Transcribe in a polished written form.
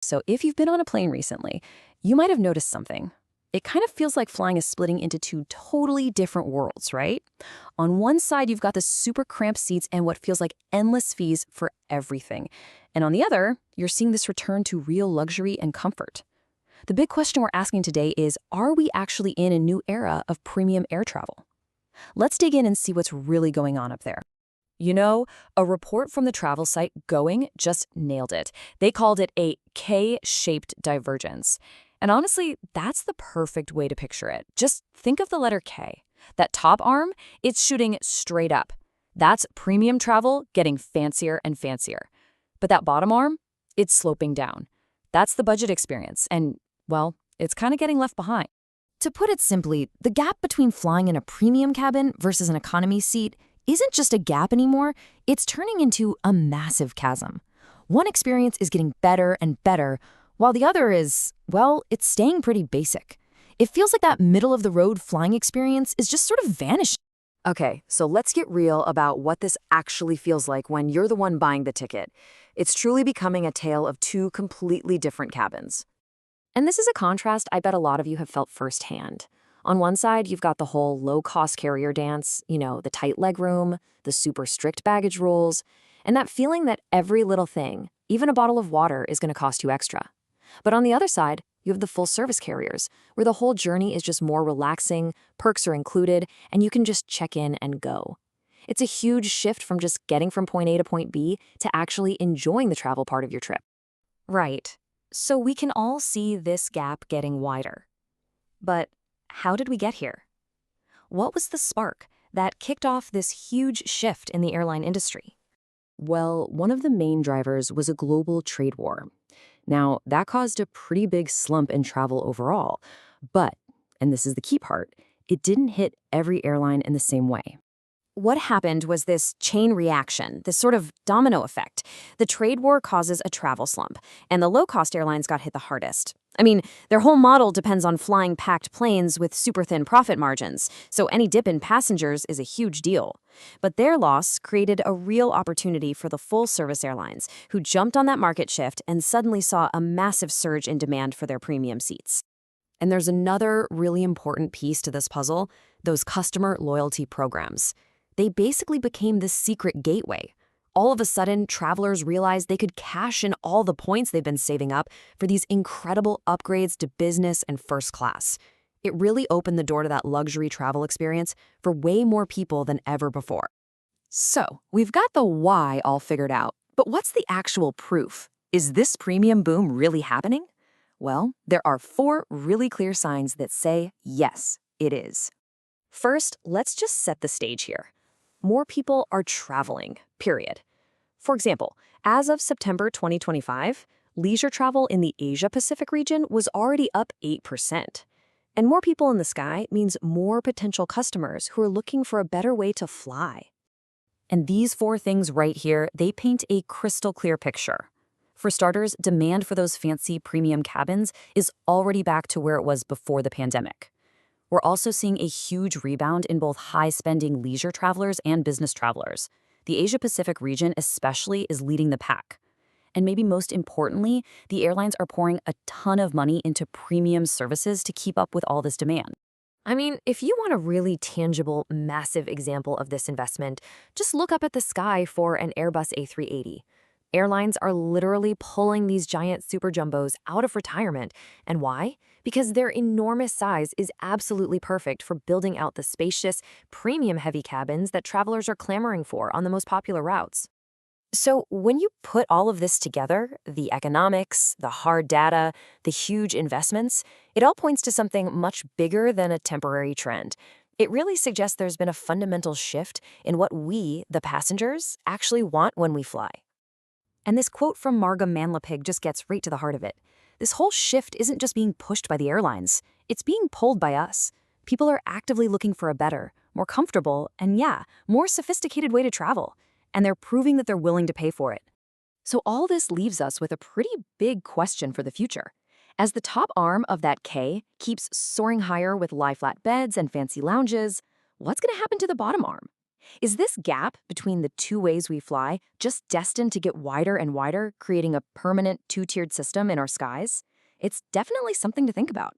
So if you've been on a plane recently, you might have noticed something. It kind of feels like flying is splitting into two totally different worlds, right? On one side, you've got the super cramped seats and what feels like endless fees for everything. And on the other, you're seeing this return to real luxury and comfort. The big question we're asking today is, are we actually in a new era of premium air travel? Let's dig in and see what's really going on up there. You know, a report from the travel site Going just nailed it. They called it a K-shaped divergence. And honestly, that's the perfect way to picture it. Just think of the letter K. That top arm, it's shooting straight up. That's premium travel getting fancier and fancier. But that bottom arm, it's sloping down. That's the budget experience. And, well, it's kind of getting left behind. To put it simply, the gap between flying in a premium cabin versus an economy seat isn't just a gap anymore, it's turning into a massive chasm. One experience is getting better and better, while the other is, well, it's staying pretty basic. It feels like that middle-of-the-road flying experience is just sort of vanishing. Okay, so let's get real about what this actually feels like when you're the one buying the ticket. It's truly becoming a tale of two completely different cabins. And this is a contrast I bet a lot of you have felt firsthand. On one side, you've got the whole low-cost carrier dance, the tight legroom, the super strict baggage rules, and that feeling that every little thing, even a bottle of water, is going to cost you extra. But on the other side, you have the full-service carriers, where the whole journey is just more relaxing, perks are included, and you can just check in and go. It's a huge shift from just getting from point A to point B to actually enjoying the travel part of your trip. Right. So we can all see this gap getting wider. But how did we get here? What was the spark that kicked off this huge shift in the airline industry? Well, one of the main drivers was a global trade war. Now, that caused a pretty big slump in travel overall. But, and this is the key part, it didn't hit every airline in the same way. What happened was this chain reaction, this sort of domino effect. The trade war causes a travel slump, and the low-cost airlines got hit the hardest. I mean, their whole model depends on flying packed planes with super thin profit margins, so any dip in passengers is a huge deal. But their loss created a real opportunity for the full-service airlines, who jumped on that market shift and suddenly saw a massive surge in demand for their premium seats. And there's another really important piece to this puzzle, those customer loyalty programs. They basically became this secret gateway. All of a sudden, travelers realized they could cash in all the points they've been saving up for these incredible upgrades to business and first class. It really opened the door to that luxury travel experience for way more people than ever before. So, we've got the why all figured out, but what's the actual proof? Is this premium boom really happening? Well, there are 4 really clear signs that say, yes, it is. First, let's just set the stage here. More people are traveling, period. For example, as of September 2025, leisure travel in the Asia-Pacific region was already up 8%. And more people in the sky means more potential customers who are looking for a better way to fly. And these 4 things right here, they paint a crystal clear picture. For starters, demand for those fancy premium cabins is already back to where it was before the pandemic. We're also seeing a huge rebound in both high-spending leisure travelers and business travelers. The Asia-Pacific region especially is leading the pack. And maybe most importantly, the airlines are pouring a ton of money into premium services to keep up with all this demand. I mean, if you want a really tangible, massive example of this investment, just look up at the sky for an Airbus A380. Airlines are literally pulling these giant super jumbos out of retirement. And why? Because their enormous size is absolutely perfect for building out the spacious, premium-heavy cabins that travelers are clamoring for on the most popular routes. So when you put all of this together, the economics, the hard data, the huge investments, it all points to something much bigger than a temporary trend. It really suggests there's been a fundamental shift in what we, the passengers, actually want when we fly. And this quote from Marga Manlapig just gets right to the heart of it. This whole shift isn't just being pushed by the airlines. It's being pulled by us. People are actively looking for a better, more comfortable, and more sophisticated way to travel. And they're proving that they're willing to pay for it. So all this leaves us with a pretty big question for the future. As the top arm of that K keeps soaring higher with lie-flat beds and fancy lounges, what's going to happen to the bottom arm? Is this gap between the two ways we fly just destined to get wider and wider, creating a permanent two-tiered system in our skies? It's definitely something to think about.